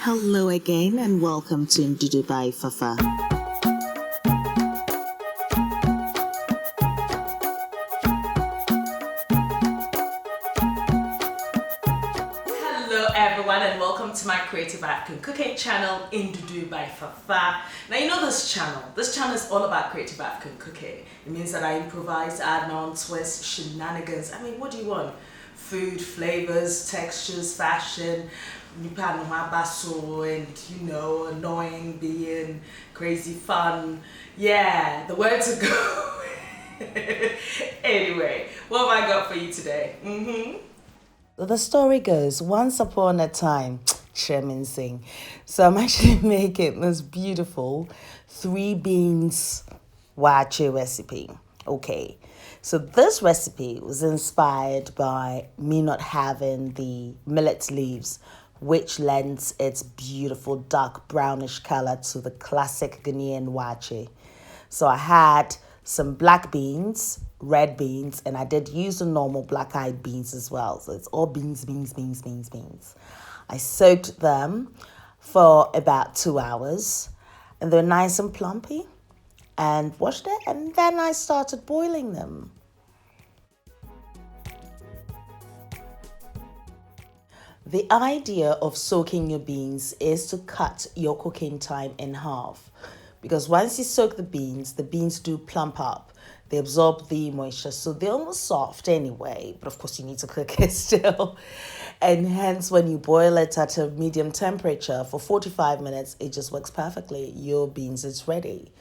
Hello again and welcome to Ndudu by Fafa. Hello everyone and welcome to my creative African cooking channel Ndudu by Fafa. Now you know this channel is all about creative African cooking. It means that I improvise, add on twists, shenanigans. I mean, what do you want? Food, flavors, textures, fashion, and annoying, being crazy fun. Yeah, the words are go. Anyway, what have I got for you today? The story goes, once upon a time, Chairman Singh. So I'm actually making this beautiful 3 beans Waakye recipe. Okay, so this recipe was inspired by me not having the millet leaves, which lends its beautiful dark brownish color to the classic Ghanaian Waakye. So I had some black beans, red beans, and I did use the normal black-eyed beans as well. So it's all beans. I soaked them for about 2 hours, and they're nice and plumpy, and washed it, and then I started boiling them. The idea of soaking your beans is to cut your cooking time in half. Because once you soak the beans do plump up. They absorb the moisture, so they're almost soft anyway. But of course, you need to cook it still. And hence, when you boil it at a medium temperature for 45 minutes, it just works perfectly. Your beans is ready.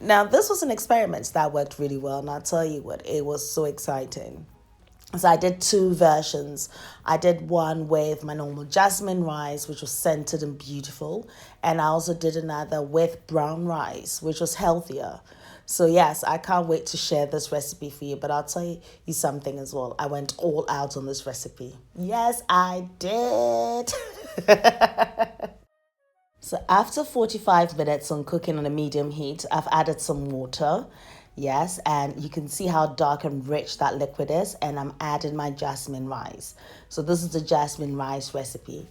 Now, this was an experiment that worked really well, and I'll tell you what, it was so exciting. So I did 2 versions. I did one with my normal jasmine rice, which was scented and beautiful. And I also did another with brown rice, which was healthier. So yes, I can't wait to share this recipe for you. But I'll tell you something as well. I went all out on this recipe. Yes, I did. So after 45 minutes on cooking on a medium heat, I've added some water. Yes, and you can see how dark and rich that liquid is, and I'm adding my jasmine rice. So this is the jasmine rice recipe.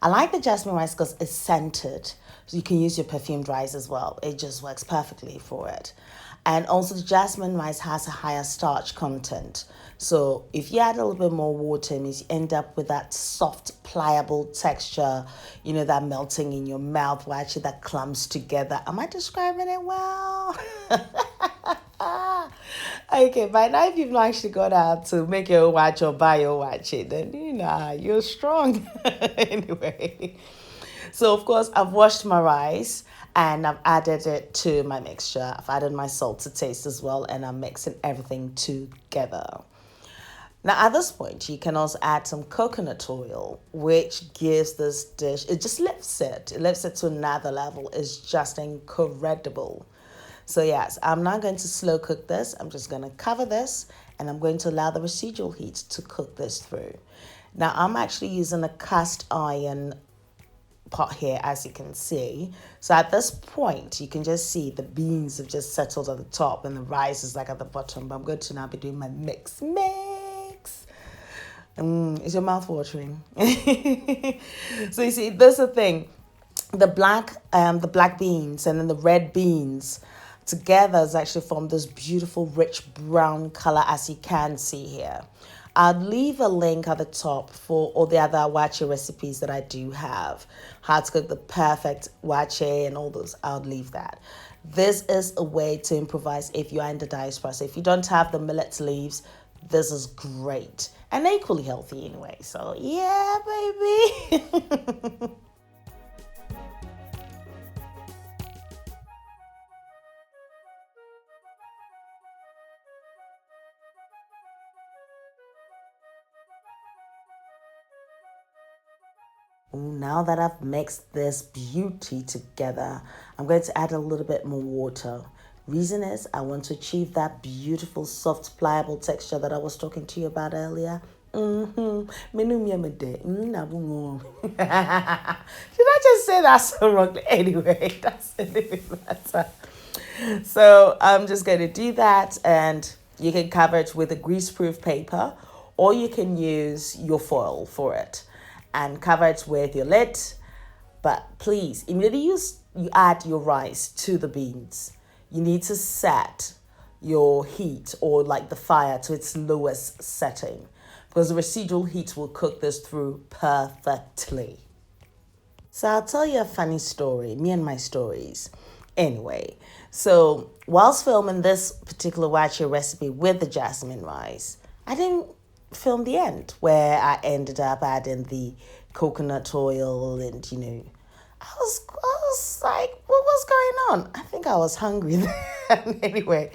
I like the jasmine rice because it's scented, so you can use your perfumed rice as well. It just works perfectly for it. And also the jasmine rice has a higher starch content. So if you add a little bit more water, it means you end up with that soft, pliable texture, that melting in your mouth, where actually that clumps together. Am I describing it well? Okay, by now if you've not actually gone out to make your own watch or buy your watch, then you're strong. Anyway, so of course I've washed my rice and I've added it to my mixture. I've added my salt to taste as well, and I'm mixing everything together. Now at this point, you can also add some coconut oil, which gives this dish, it just lifts it. It lifts it to another level. It's just incredible. So yes, I'm not going to slow cook this. I'm just going to cover this, and I'm going to allow the residual heat to cook this through. Now I'm actually using a cast iron pot here, as you can see. So at this point, you can just see the beans have just settled at the top and the rice is like at the bottom. But I'm going to now be doing my mix. Is your mouth watering? So you see, there's the thing. The black beans and then the red beans together has actually formed this beautiful rich brown color, as you can see here. I'll leave a link at the top for all the other Waakye recipes that I do have. How to cook the perfect Waakye and all those, I'll leave that. This is a way to improvise if you are in the diaspora. So if you don't have the millet leaves, this is great. And equally healthy anyway. So yeah, baby. Now that I've mixed this beauty together, I'm going to add a little bit more water. Reason is I want to achieve that beautiful, soft, pliable texture that I was talking to you about earlier. Should I just say that so wrongly? Anyway, that's it. So I'm just going to do that, and you can cover it with a greaseproof paper, or you can use your foil for it and cover it with your lid But please, immediately you add your rice to the beans, you need to set your heat or like the fire to its lowest setting because the residual heat will cook this through perfectly. So I'll tell you a funny story, me and my stories. Anyway, so whilst filming this particular waakye recipe with the jasmine rice, I didn't film the end where I ended up adding the coconut oil and, I was like, what was going on? I think I was hungry then. Anyway,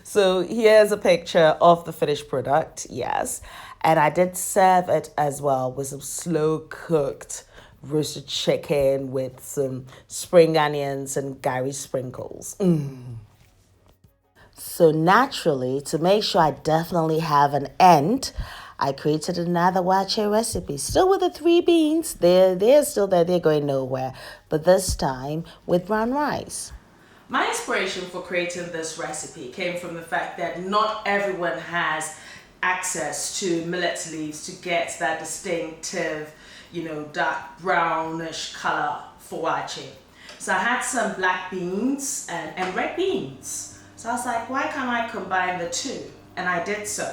so here's a picture of the finished product, yes. And I did serve it as well with some slow cooked roasted chicken with some spring onions and Gary sprinkles. So naturally, to make sure I definitely have an end, I created another waakye recipe. Still with the three beans. They're still there. They're going nowhere. But this time with brown rice. My inspiration for creating this recipe came from the fact that not everyone has access to millet leaves to get that distinctive, dark brownish color for waakye. So I had some black beans and red beans. So I was like, why can't I combine the two? And I did so.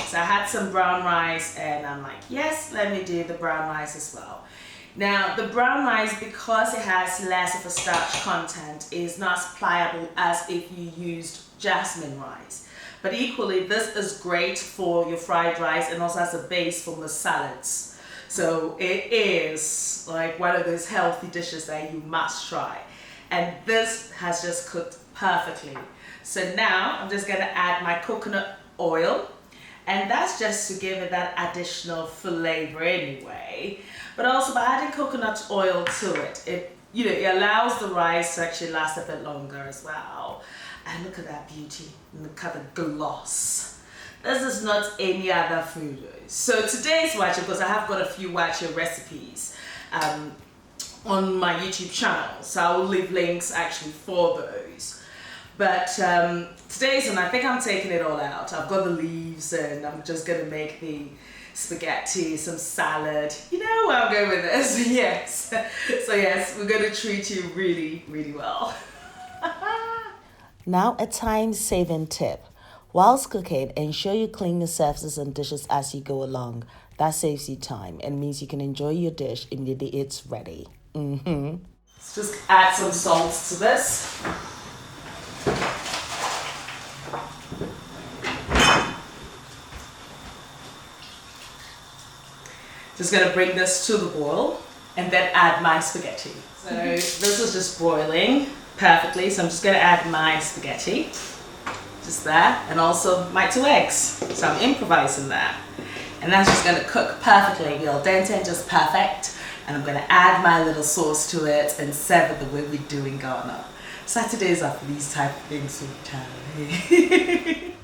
So I had some brown rice and I'm like, yes, let me do the brown rice as well. Now the brown rice, because it has less of a starch content, is not as pliable as if you used jasmine rice. But equally, this is great for your fried rice and also as a base for the salads. So it is like one of those healthy dishes that you must try. And this has just cooked perfectly. So now I'm just gonna add my coconut oil, and that's just to give it that additional flavor anyway. But also by adding coconut oil to it, it allows the rice to actually last a bit longer as well. And look at that beauty, look at the gloss. This is not any other food. So today's waakye, because I have got a few waakye recipes on my YouTube channel, so I will leave links actually for those. But today's one, I think I'm taking it all out. I've got the leaves and I'm just gonna make the spaghetti, some salad. You know where I'm going with this, yes. So yes, we're gonna treat you really, really well. Now a time-saving tip. Whilst cooking, ensure you clean your surfaces and dishes as you go along. That saves you time and means you can enjoy your dish immediately it's ready. Let's just add some salt to this. Just gonna bring this to the boil and then add my spaghetti. So this is just boiling perfectly, so I'm just gonna add my spaghetti. Just that, and also my 2 eggs. So I'm improvising that. And that's just gonna cook perfectly, al dente, just perfect. And I'm gonna add my little sauce to it and serve it the way we do in Ghana. Saturdays are for these type of things sometimes.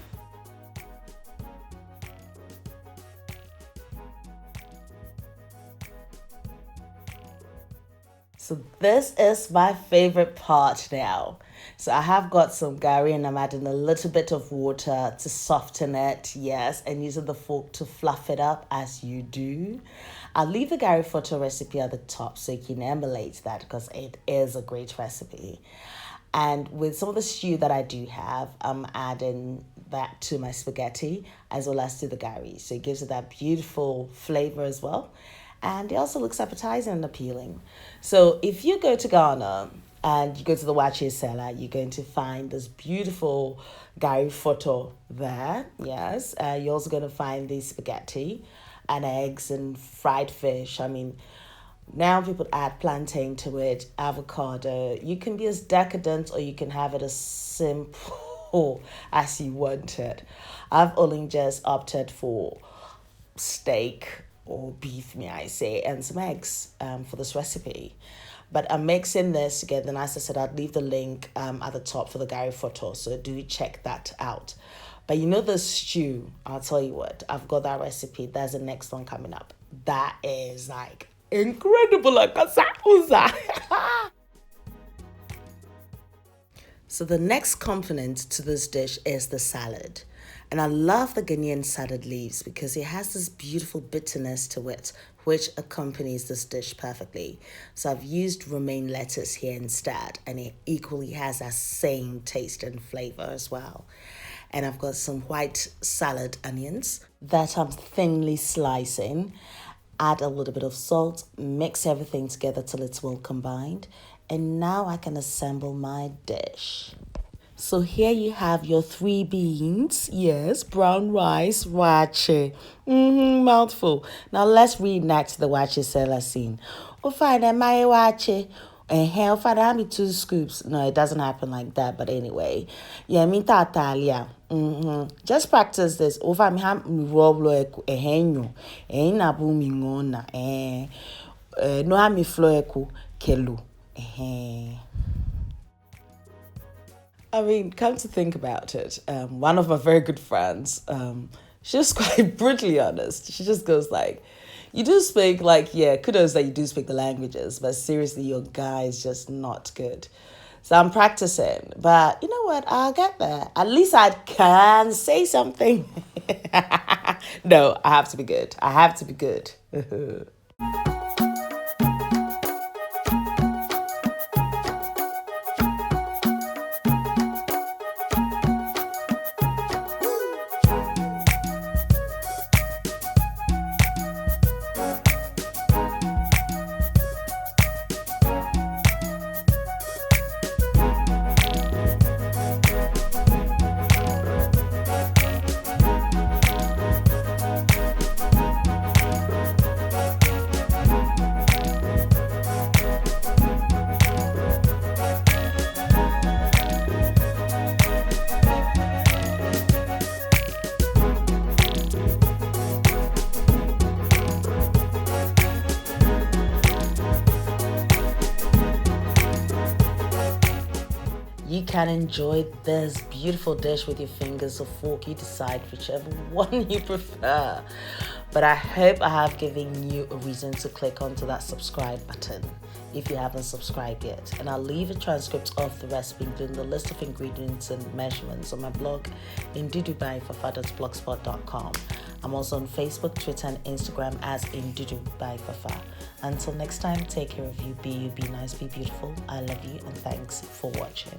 So this is my favorite part now. So I have got some Gari and I'm adding a little bit of water to soften it, yes, and using the fork to fluff it up as you do. I'll leave the Gari Fortor recipe at the top so you can emulate that because it is a great recipe. And with some of the stew that I do have, I'm adding that to my spaghetti as well as to the Gari. So it gives it that beautiful flavor as well. And it also looks appetizing and appealing. So if you go to Ghana and you go to the waakye seller, you're going to find this beautiful Gari Fortor there. Yes, you're also going to find the spaghetti and eggs and fried fish. I mean, now people add plantain to it, avocado. You can be as decadent or you can have it as simple as you want it. I've only just opted for steak or beef, may I say, and some eggs for this recipe. But I'm mixing this together, and as I said, I'll leave the link at the top for the Gari Fortor, so do check that out. But you know the stew, I'll tell you what, I've got that recipe. There's the next one coming up. That is like incredible. So the next component to this dish is the salad. And I love the Ghanaian salad leaves because it has this beautiful bitterness to it which accompanies this dish perfectly. So I've used romaine lettuce here instead, and it equally has that same taste and flavor as well. And I've got some white salad onions that I'm thinly slicing. Add a little bit of salt, mix everything together till it's well combined, and now I can assemble my dish. So here you have your 3 beans. Yes, brown rice, waakye. Mouthful. Now let's reenact the waakye seller scene. Oh, fine, am I waakye? And hell, fine, I me 2 scoops. No, it doesn't happen like that. But anyway, yeah, me tatalia. Just practice this. Oh, fine, me roll a henyo. Na bumi ngona. No, ha me floeku kelu. I mean, come to think about it, one of my very good friends, she's quite brutally honest. She just goes like, you do speak, like, yeah, kudos that you do speak the languages, but seriously, your guy is just not good. So I'm practicing, but you know what? I'll get there. At least I can say something. No, I have to be good. I have to be good. You can enjoy this beautiful dish with your fingers or fork. You decide whichever one you prefer. But I hope I have given you a reason to click onto that subscribe button if you haven't subscribed yet. And I'll leave a transcript of the recipe, including the list of ingredients and measurements, on my blog Ndudu by Fafa.blogspot.com. I'm also on Facebook, Twitter, and Instagram as Ndudu by Fafa. Until next time, take care of you. Be nice, be beautiful. I love you, and thanks for watching.